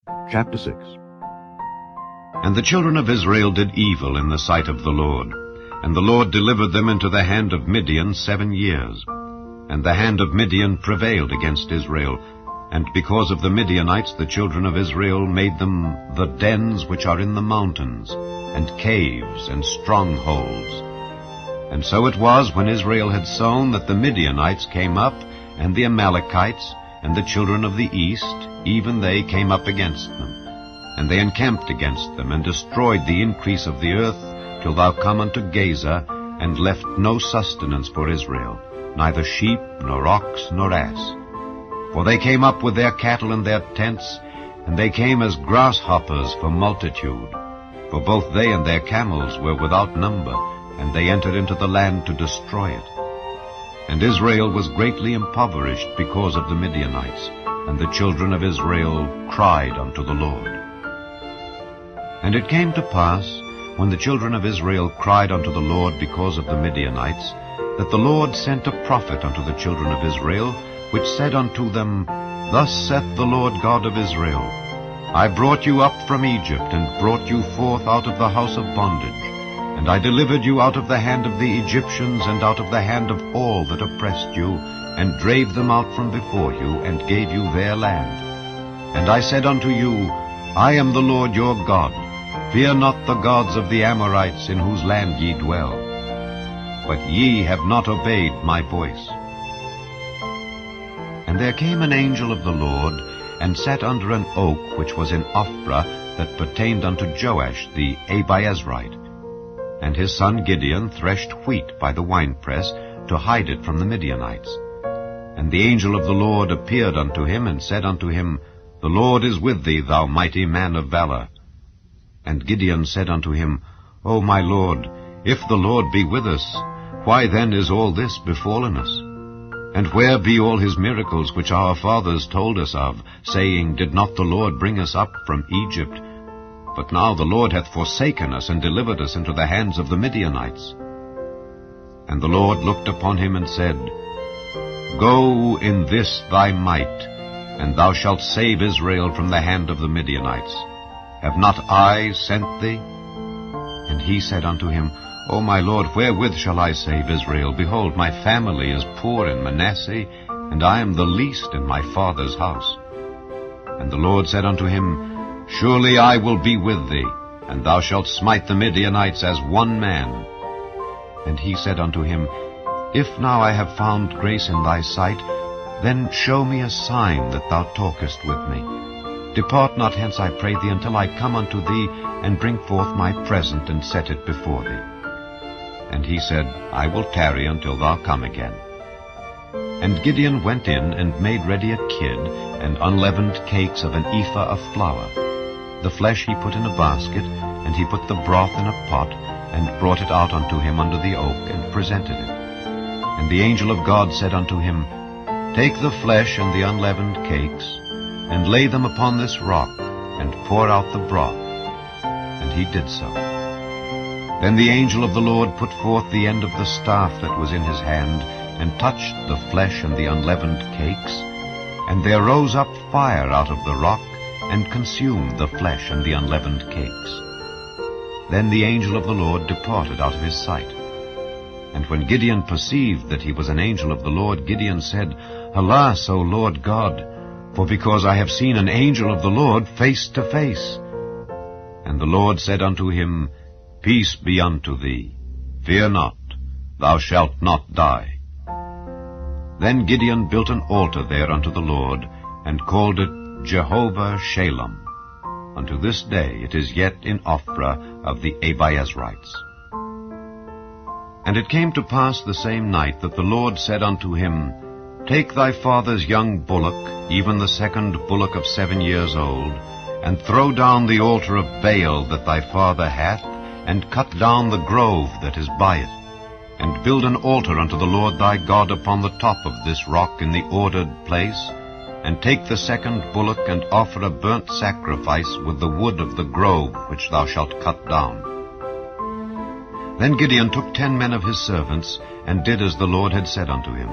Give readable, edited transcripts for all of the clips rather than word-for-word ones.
Chapter 6. And the children of Israel did evil in the sight of the Lord. And the Lord delivered them into the hand of Midian 7 years. And the hand of Midian prevailed against Israel. And because of the Midianites the children of Israel made them the dens which are in the mountains, and caves, and strongholds. And so it was, when Israel had sown, that the Midianites came up, and the Amalekites, and the children of the east, even they came up against them. And they encamped against them, and destroyed the increase of the earth, till thou come unto Gaza, and left no sustenance for Israel, neither sheep, nor ox, nor ass. For they came up with their cattle and their tents, and they came as grasshoppers for multitude. For both they and their camels were without number, and they entered into the land to destroy it. And Israel was greatly impoverished because of the Midianites, and the children of Israel cried unto the Lord. And it came to pass, when the children of Israel cried unto the Lord because of the Midianites, that the Lord sent a prophet unto the children of Israel, which said unto them, Thus saith the Lord God of Israel, I brought you up from Egypt, and brought you forth out of the house of bondage. And I delivered you out of the hand of the Egyptians, and out of the hand of all that oppressed you, and drave them out from before you, and gave you their land. And I said unto you, I am the Lord your God. Fear not the gods of the Amorites, in whose land ye dwell. But ye have not obeyed my voice. And there came an angel of the Lord, and sat under an oak which was in Ophrah, that pertained unto Joash the Abiezrite. And his son Gideon threshed wheat by the winepress, to hide it from the Midianites. And the angel of the Lord appeared unto him, and said unto him, The Lord is with thee, thou mighty man of valor. And Gideon said unto him, O my Lord, if the Lord be with us, why then is all this befallen us? And where be all his miracles which our fathers told us of, saying, Did not the Lord bring us up from Egypt? But now the Lord hath forsaken us, and delivered us into the hands of the Midianites. And the Lord looked upon him, and said, Go in this thy might, and thou shalt save Israel from the hand of the Midianites. Have not I sent thee? And he said unto him, O my Lord, wherewith shall I save Israel? Behold, my family is poor in Manasseh, and I am the least in my father's house. And the Lord said unto him, Surely I will be with thee, and thou shalt smite the Midianites as one man. And he said unto him, If now I have found grace in thy sight, then show me a sign that thou talkest with me. Depart not hence, I pray thee, until I come unto thee, and bring forth my present, and set it before thee. And he said, I will tarry until thou come again. And Gideon went in, and made ready a kid, and unleavened cakes of an ephah of flour. The flesh he put in a basket, and he put the broth in a pot, and brought it out unto him under the oak, and presented it. And the angel of God said unto him, Take the flesh and the unleavened cakes, and lay them upon this rock, and pour out the broth. And he did so. Then the angel of the Lord put forth the end of the staff that was in his hand, and touched the flesh and the unleavened cakes, and there rose up fire out of the rock, and consumed the flesh and the unleavened cakes. Then the angel of the Lord departed out of his sight. And when Gideon perceived that he was an angel of the Lord, Gideon said, Alas, O Lord God, for because I have seen an angel of the Lord face to face. And the Lord said unto him, Peace be unto thee. Fear not, thou shalt not die. Then Gideon built an altar there unto the Lord, and called it Jehovah Shalom. Unto this day it is yet in Ophrah of the Abiezrites. And it came to pass the same night that the Lord said unto him, Take thy father's young bullock, even the second bullock of 7 years old, and throw down the altar of Baal that thy father hath, and cut down the grove that is by it, and build an altar unto the Lord thy God upon the top of this rock in the ordered place, and take the second bullock, and offer a burnt sacrifice with the wood of the grove which thou shalt cut down. Then Gideon took 10 men of his servants, and did as the Lord had said unto him.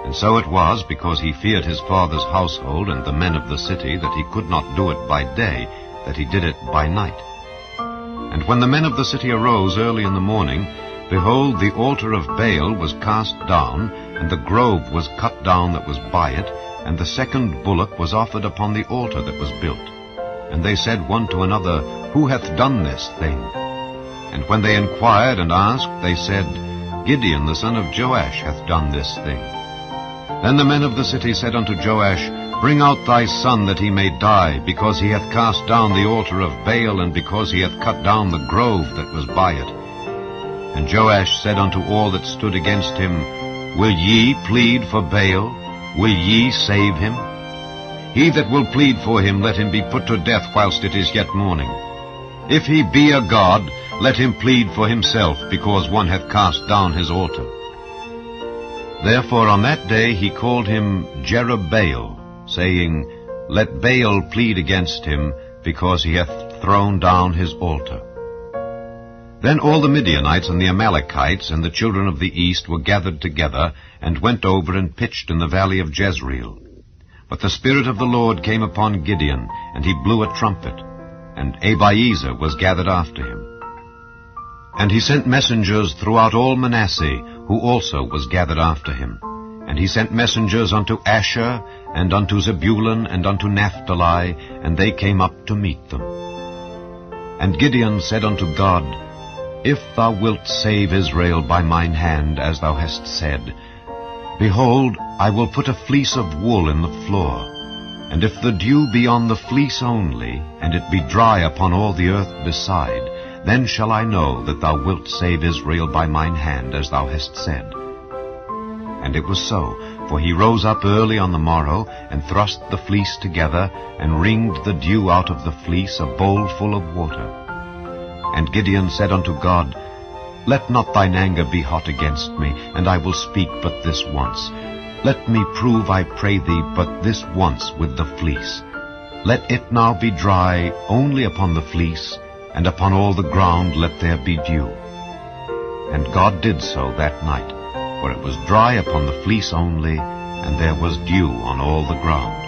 And so it was, because he feared his father's household and the men of the city, that he could not do it by day, that he did it by night. And when the men of the city arose early in the morning, behold, the altar of Baal was cast down, and the grove was cut down that was by it, and the second bullock was offered upon the altar that was built. And they said one to another, Who hath done this thing? And when they inquired and asked, they said, Gideon the son of Joash hath done this thing. Then the men of the city said unto Joash, Bring out thy son, that he may die, because he hath cast down the altar of Baal, and because he hath cut down the grove that was by it. And Joash said unto all that stood against him, Will ye plead for Baal? Will ye save him? He that will plead for him, let him be put to death whilst it is yet morning. If he be a god, let him plead for himself, because one hath cast down his altar. Therefore on that day he called him Jerubbaal, saying, Let Baal plead against him, because he hath thrown down his altar. Then all the Midianites and the Amalekites and the children of the east were gathered together, and went over and pitched in the valley of Jezreel. But the Spirit of the Lord came upon Gideon, and he blew a trumpet, and Abiezer was gathered after him. And he sent messengers throughout all Manasseh, who also was gathered after him. And he sent messengers unto Asher, and unto Zebulun, and unto Naphtali, and they came up to meet them. And Gideon said unto God, If thou wilt save Israel by mine hand, as thou hast said, behold, I will put a fleece of wool in the floor. And if the dew be on the fleece only, and it be dry upon all the earth beside, then shall I know that thou wilt save Israel by mine hand, as thou hast said. And it was so, for he rose up early on the morrow, and thrust the fleece together, and wringed the dew out of the fleece, a bowl full of water. And Gideon said unto God, Let not thine anger be hot against me, and I will speak but this once. Let me prove, I pray thee, but this once with the fleece. Let it now be dry only upon the fleece, and upon all the ground let there be dew. And God did so that night, for it was dry upon the fleece only, and there was dew on all the ground.